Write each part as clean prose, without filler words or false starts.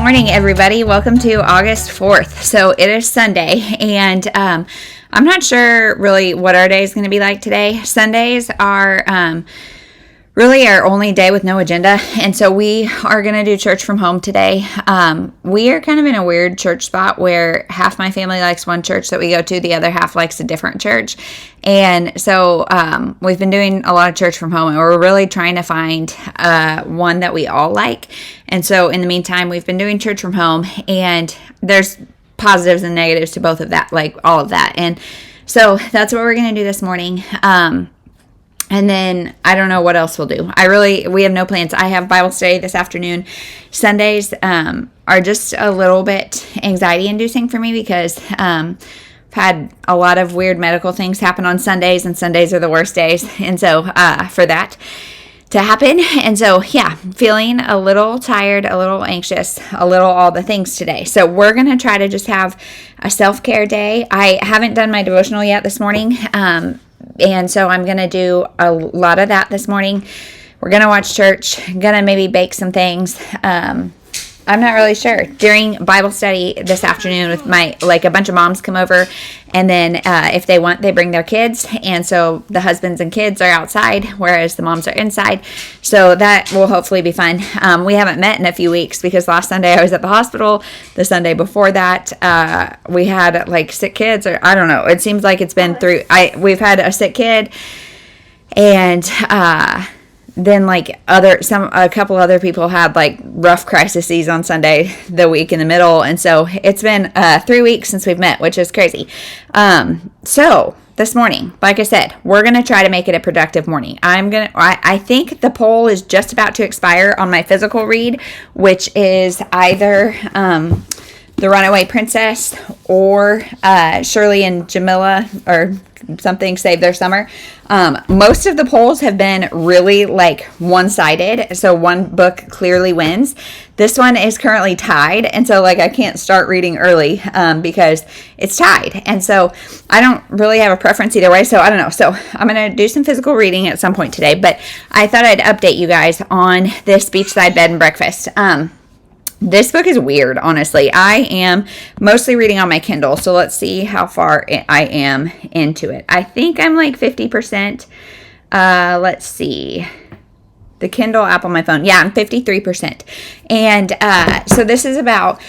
morning, everybody. Welcome to August 4th. So it is Sunday, and I'm not sure really what our day is going to be like today. Sundays are really our only day with no agenda, and so we are going to do church from home today. We are kind of in a weird church spot where half my family likes one church that we go to, the other half likes a different church, and so we've been doing a lot of church from home, and we're really trying to find one that we all like. And so in the meantime, we've been doing church from home, and there's positives and negatives to both of that, like all of that. And so that's what we're going to do this morning. And then I don't know what else we'll do. We have no plans. I have Bible study this afternoon. Sundays are just a little bit anxiety inducing for me because I've had a lot of weird medical things happen on Sundays, and Sundays are the worst days. And so for that to happen. And so, yeah, feeling a little tired, a little anxious, a little all the things today. So we're going to try to just have a self-care day. I haven't done my devotional yet this morning. And so I'm going to do a lot of that this morning. We're going to watch church, going to maybe bake some things. I'm not really sure. During Bible study this afternoon with a bunch of moms come over, and then if they want, they bring their kids. And so the husbands and kids are outside, whereas the moms are inside. So that will hopefully be fun. We haven't met in a few weeks because last Sunday I was at the hospital. The Sunday before that, we had sick kids, or I don't know. It seems like it's been we've had a sick kid, and then a couple other people had rough crises on Sunday, the week in the middle. And so it's been 3 weeks since we've met, which is crazy. So this morning, like I said, we're going to try to make it a productive morning. I think the poll is just about to expire on my physical read, which is either The Runaway Princess or Shirley and Jamila or something Save Their Summer. Most of the polls have been really one-sided, so one book clearly wins. This one is currently tied, and so I can't start reading early because it's tied. And so I don't really have a preference either way, so I don't know. So I'm going to do some physical reading at some point today, but I thought I'd update you guys on this beachside bed and breakfast. This book is weird, honestly. I am mostly reading on my Kindle, so let's see how far I am into it. I think I'm 50%. Let's see. The Kindle app on my phone. Yeah, I'm 53%. And so this is about...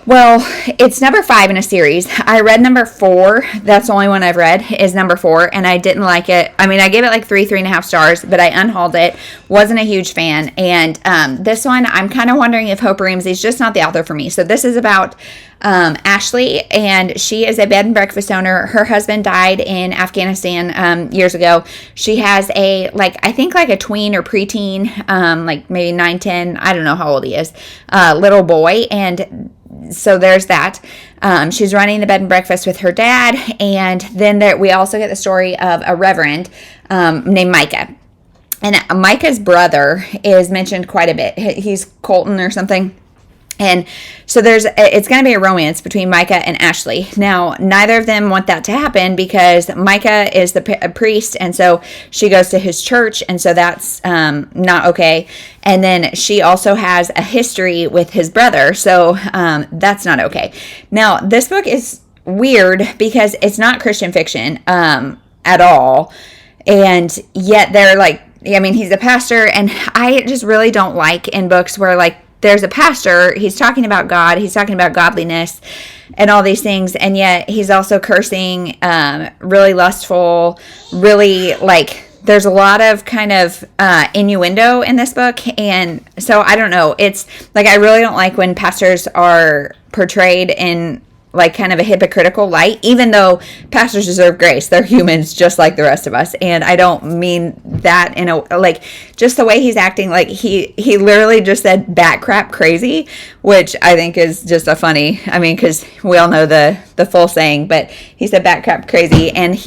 Well, it's number 5 in a series. I read number 4. That's the only one I've read is number 4, and I didn't like it. I mean, I gave it 3.5 stars, but I unhauled it. Wasn't a huge fan. And this one, I'm kind of wondering if Hope Ramsey's just not the author for me. So this is about Ashley, and she is a bed and breakfast owner. Her husband died in Afghanistan years ago. She has a I think a tween or preteen, maybe 9, 10, I don't know how old he is, little boy. And so there's that. She's running the bed and breakfast with her dad, and then we also get the story of a reverend named Micah. And Micah's brother is mentioned quite a bit. He's Colton or something. And so it's going to be a romance between Micah and Ashley. Now, neither of them want that to happen because Micah is a priest, and so she goes to his church, and so that's not okay. And then she also has a history with his brother, so that's not okay. Now, this book is weird because it's not Christian fiction at all, and yet they're he's a pastor, and I just really don't like in books where there's a pastor, he's talking about God, he's talking about godliness and all these things, and yet he's also cursing, really lustful, really there's a lot of kind of innuendo in this book. And so I don't know, it's I really don't like when pastors are portrayed in kind of a hypocritical light, even though pastors deserve grace. They're humans just like the rest of us. And I don't mean that in a, just the way he's acting, he literally just said bat crap crazy, which I think is just a funny, because we all know the full saying, but he said bat crap crazy, and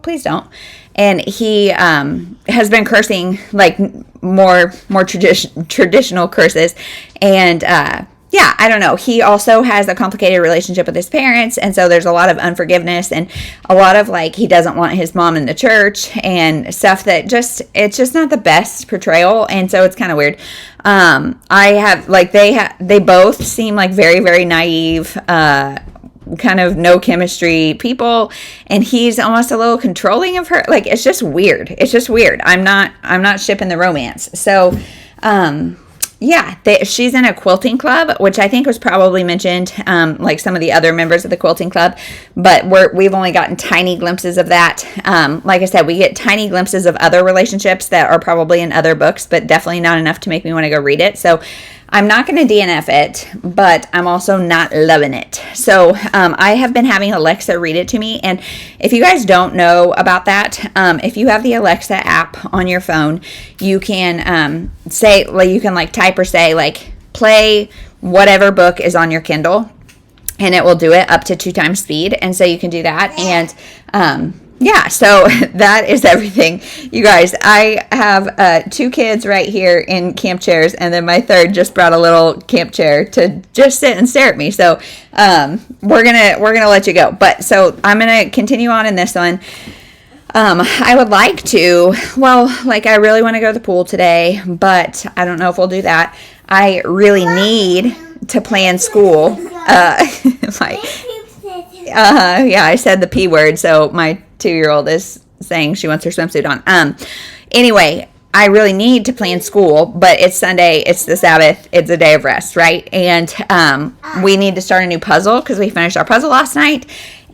please don't. And he has been cursing more traditional curses, and yeah, I don't know. He also has a complicated relationship with his parents, and so there's a lot of unforgiveness and a lot of like he doesn't want his mom in the church and stuff that it's just not the best portrayal, and so it's kind of weird. I have like they both seem like very, very naive, kind of no chemistry people, and he's almost a little controlling of her. Like it's just weird. I'm not shipping the romance. So yeah, she's in a quilting club, which I think was probably mentioned, like some of the other members of the quilting club, but we've only gotten tiny glimpses of that. Like I said, we get tiny glimpses of other relationships that are probably in other books, but definitely not enough to make me want to go read it. So I'm not going to DNF it, but I'm also not loving it. So I have been having Alexa read it to me. And if you guys don't know about that, if you have the Alexa app on your phone, you can say, like, you can like type or say like play whatever book is on your Kindle, and it will do it up to 2 times speed. And so you can do that. And yeah, so that is everything. You guys, I have 2 kids right here in camp chairs, and then my third just brought a little camp chair to just sit and stare at me. So we're gonna let you go. But so I'm gonna continue on in this one. I would like to, I really want to go to the pool today, but I don't know if we'll do that. I really need to plan school. Yeah, I said the P word, so my 2-year-old is saying she wants her swimsuit on. Anyway, I really need to plan school, but it's Sunday, it's the Sabbath, it's a day of rest, right? And we need to start a new puzzle because we finished our puzzle last night.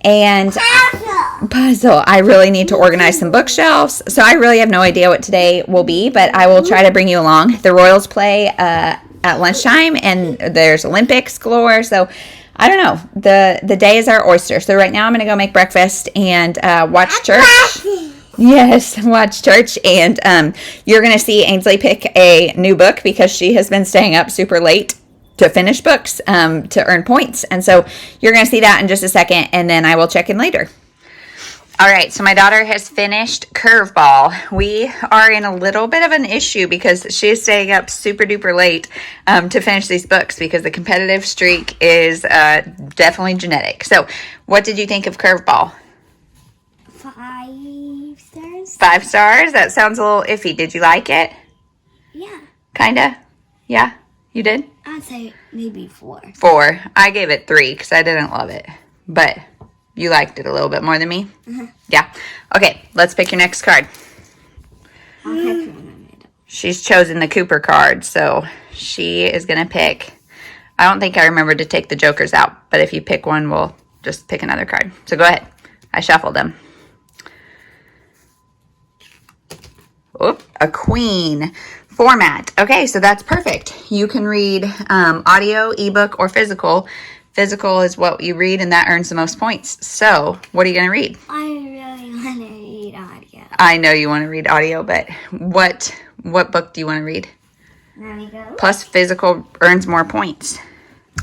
And I really need to organize some bookshelves. So I really have no idea what today will be, but I will try to bring you along. The Royals play at lunchtime, and there's Olympics galore. So I don't know. The day is our oyster. So right now I'm going to go make breakfast and watch church. Yes, watch church. And you're going to see Ainsley pick a new book because she has been staying up super late to finish books to earn points. And so you're going to see that in just a second, and then I will check in later. All right, so my daughter has finished Curveball. We are in a little bit of an issue because she is staying up super duper late to finish these books because the competitive streak is definitely genetic. So what did you think of Curveball? 5 stars. 5 stars? That sounds a little iffy. Did you like it? Yeah. Kinda? Yeah? You did? I'd say maybe 4. 4. I gave it 3 because I didn't love it. But you liked it a little bit more than me? Uh-huh. Yeah. Okay, let's pick your next card. I'll pick one. She's chosen the Cooper card, so she is going to pick. I don't think I remembered to take the jokers out, but if you pick one, we'll just pick another card. So go ahead. I shuffled them. Oop, a queen. Format. Okay, so that's perfect. You can read audio, ebook, or physical. Physical is what you read, and that earns the most points. So, what are you going to read? I really want to read audio. I know you want to read audio, but what book do you want to read? There we go. Plus, physical earns more points.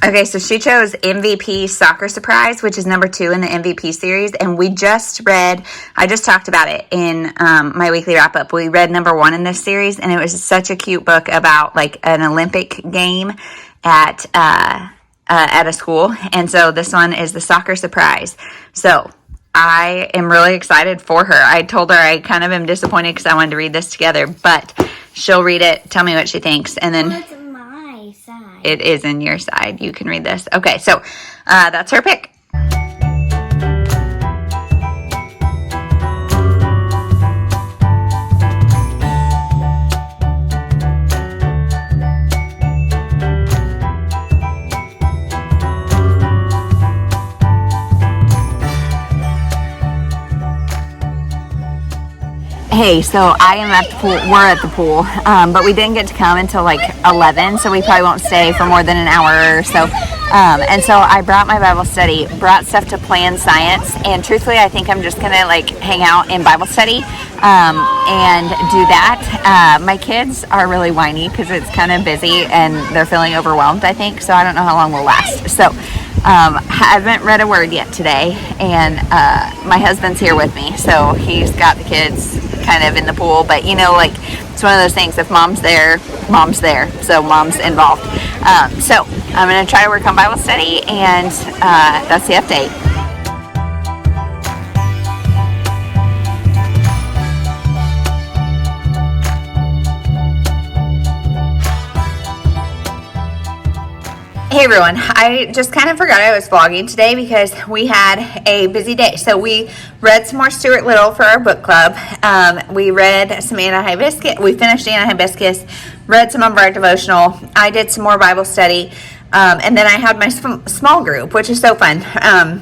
Okay, so she chose MVP Soccer Surprise, which is number 2 in the MVP series, and I just talked about it in my weekly wrap-up. We read number 1 in this series, and it was such a cute book about like an Olympic game at a school, and so this one is the Soccer Surprise. So I am really excited for her. I told her I kind of am disappointed because I wanted to read this together, but she'll read it, tell me what she thinks, and then It's my side. it is in your side. You can read this. Okay, so that's her pick. Hey, so I am at the pool. We're at the pool, but we didn't get to come until like 11, so we probably won't stay for more than an hour or so. And so I brought my Bible study, brought stuff to plan science, and truthfully, I think I'm just gonna like hang out in Bible study and do that. My kids are really whiny because it's kind of busy and they're feeling overwhelmed, I think, so I don't know how long we'll last. So I haven't read a word yet today, and my husband's here with me, so he's got the kids kind of in the pool, but you know, like, it's one of those things, if mom's there, so mom's involved. So I'm going to try to work on Bible study, and that's the update. Hey everyone, I just kind of forgot I was vlogging today because we had a busy day. So we read some more Stuart Little for our book club. We read some Anna Hibiscus. We finished Anna Hibiscus, read some of our devotional. I did some more Bible study. And then I had my small group, which is so fun.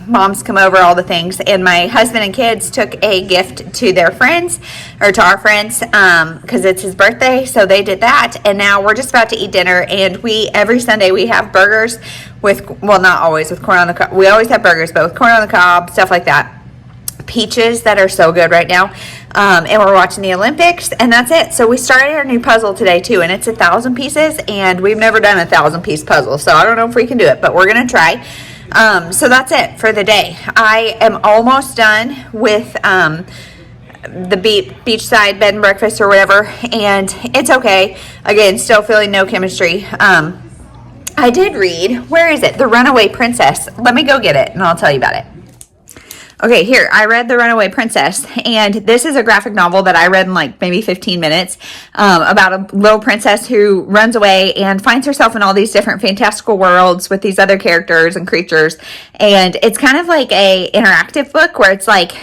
Moms come over, all the things. And my husband and kids took a gift to their friends, or to our friends, because it's his birthday. So they did that. And now we're just about to eat dinner. And every Sunday we have burgers with, well, not always with corn on the cob. We always have burgers, but with corn on the cob, stuff like that. Peaches that are so good right now. And we're watching the Olympics, and that's it. So we started our new puzzle today too, and it's 1,000 pieces, and we've never done a 1,000-piece puzzle, so I don't know if we can do it, but we're gonna try. So that's it for the day. I am almost done with the beachside bed and breakfast or whatever, and it's okay. Again, still feeling no chemistry. I did read, where is it? The Runaway Princess. Let me go get it, and I'll tell you about it. Okay, here, I read The Runaway Princess, and this is a graphic novel that I read in like maybe 15 minutes about a little princess who runs away and finds herself in all these different fantastical worlds with these other characters and creatures, and it's kind of like a interactive book where it's like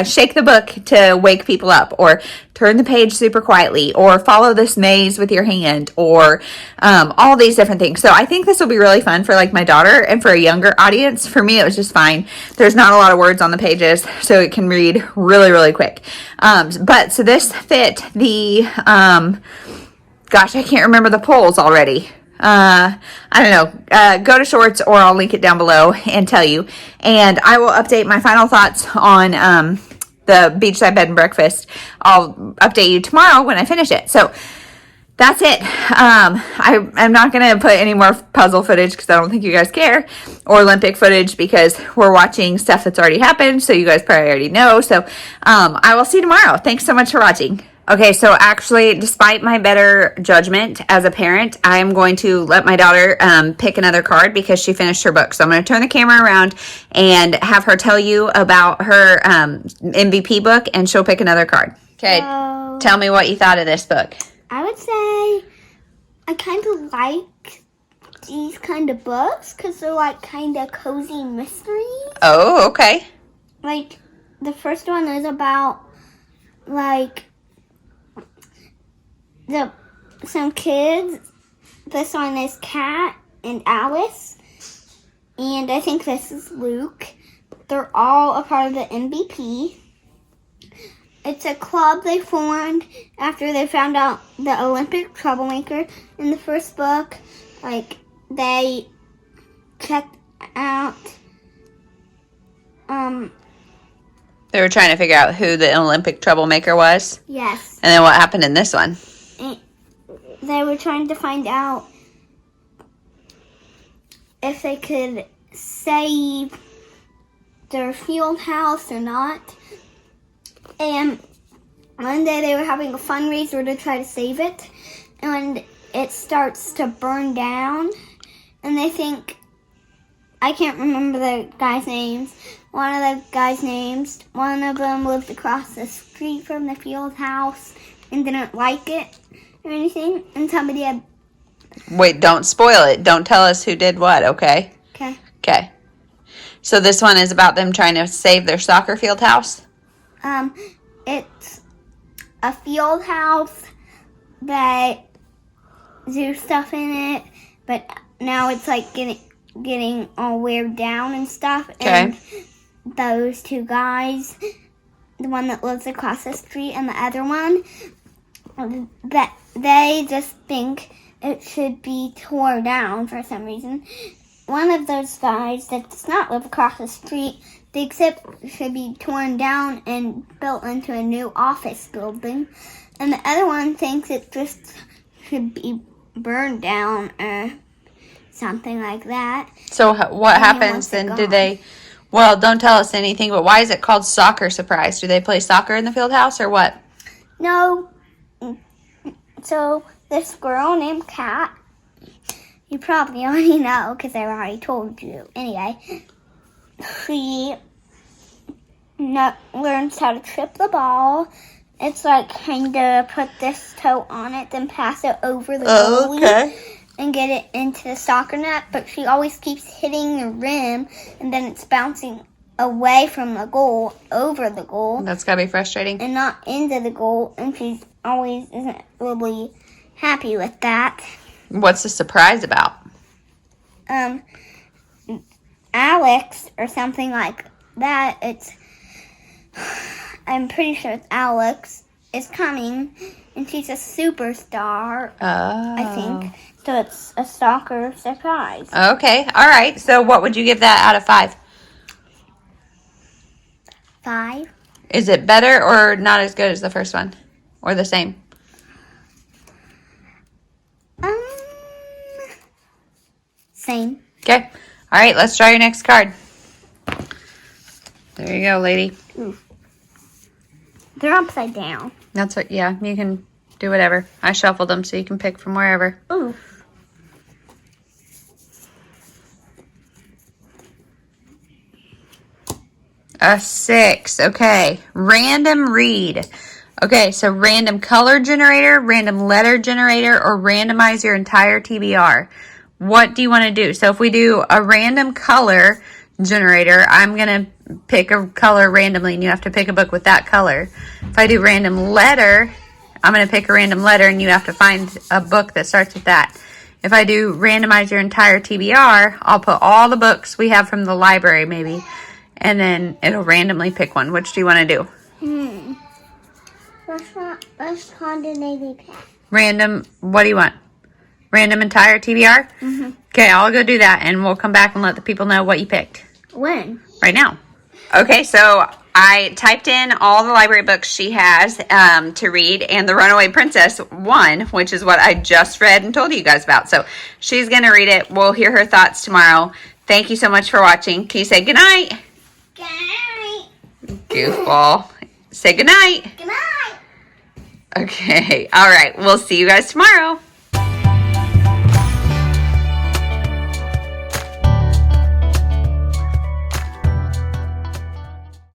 shake the book to wake people up, or turn the page super quietly, or follow this maze with your hand, or all these different things. So I think this will be really fun for like my daughter and for a younger audience. For me, it was just fine. There's not a lot of words on the pages, so it can read really, really quick. But so this fit the, gosh, I can't remember the polls already. I don't know. Go to shorts, or I'll link it down below and tell you. And I will update my final thoughts on the beachside bed and breakfast. I'll update you tomorrow when I finish it. So that's it. I'm not going to put any more puzzle footage because I don't think you guys care, or Olympic footage because we're watching stuff that's already happened, so you guys probably already know. So I will see you tomorrow. Thanks so much for watching. Okay, so actually, despite my better judgment as a parent, I am going to let my daughter pick another card because she finished her book. So I'm going to turn the camera around and have her tell you about her MVP book, and she'll pick another card. Okay, tell me what you thought of this book. I would say I kind of like these kind of books because they're like kind of cozy mysteries. Oh, okay. Like the first one is about like some kids. This one is Kat and Alice, and I think this is Luke. They're all a part of the MVP. It's a club they formed after they found out the Olympic troublemaker. In the first book, like, they checked out, They were trying to figure out who the Olympic troublemaker was? Yes. And then what happened in this one? They were trying to find out if they could save their field house or not. And one day they were having a fundraiser to try to save it, and it starts to burn down, and they think, I can't remember the guys' names. One of the guys' names, one of them lived across the street from the field house and didn't like it or anything, and somebody had... Wait, don't spoil it. Don't tell us who did what, okay? Okay. Okay. So this one is about them trying to save their soccer field house? It's a field house that there's stuff in it, but now it's like getting all weared down and stuff. Okay. And those two guys, the one that lives across the street and the other one, that they just think it should be torn down for some reason. One of those guys that does not live across the street thinks it should be torn down and built into a new office building. And the other one thinks it just should be burned down or something like that. So what happens then? Do they... Well, don't tell us anything, but why is it called Soccer Surprise? Do they play soccer in the field house or what? No. So this girl named Kat You probably already know because I already told you. Anyway, she learns how to trip the ball. It's like kind of put this toe on it, then pass it over the goalie and get it into the soccer net. But she always keeps hitting the rim, and then it's bouncing away from the goal, over the goal. That's gotta be frustrating. And not into the goal, and she always isn't really happy with that. What's the surprise about? Alex or something like that. I'm pretty sure it's Alex is coming, and she's a superstar. I think so. It's a soccer surprise. Okay, all right. So, what would you give that out of 5? 5. Is it better or not as good as the first one, or the same? Same. Okay. All right. Let's draw your next card. There you go, lady. Ooh. They're upside down. That's what. Yeah, you can do whatever. I shuffled them so you can pick from wherever. Ooh. A 6. Okay. Random read. Okay, so random color generator, random letter generator, or randomize your entire TBR. What do you want to do? So if we do a random color generator, I'm going to pick a color randomly, and you have to pick a book with that color. If I do random letter, I'm going to pick a random letter, and you have to find a book that starts with that. If I do randomize your entire TBR, I'll put all the books we have from the library, maybe, and then it'll randomly pick one. Which do you want to do? Let's coordinate. Random, what do you want? Random entire TBR? Mm-hmm. Okay, I'll go do that, and we'll come back and let the people know what you picked. When? Right now. Okay, so I typed in all the library books she has to read, and The Runaway Princess won, which is what I just read and told you guys about. So she's going to read it. We'll hear her thoughts tomorrow. Thank you so much for watching. Can you say goodnight? Good night. Goofball. Say goodnight. Good night. Okay, all right. We'll see you guys tomorrow.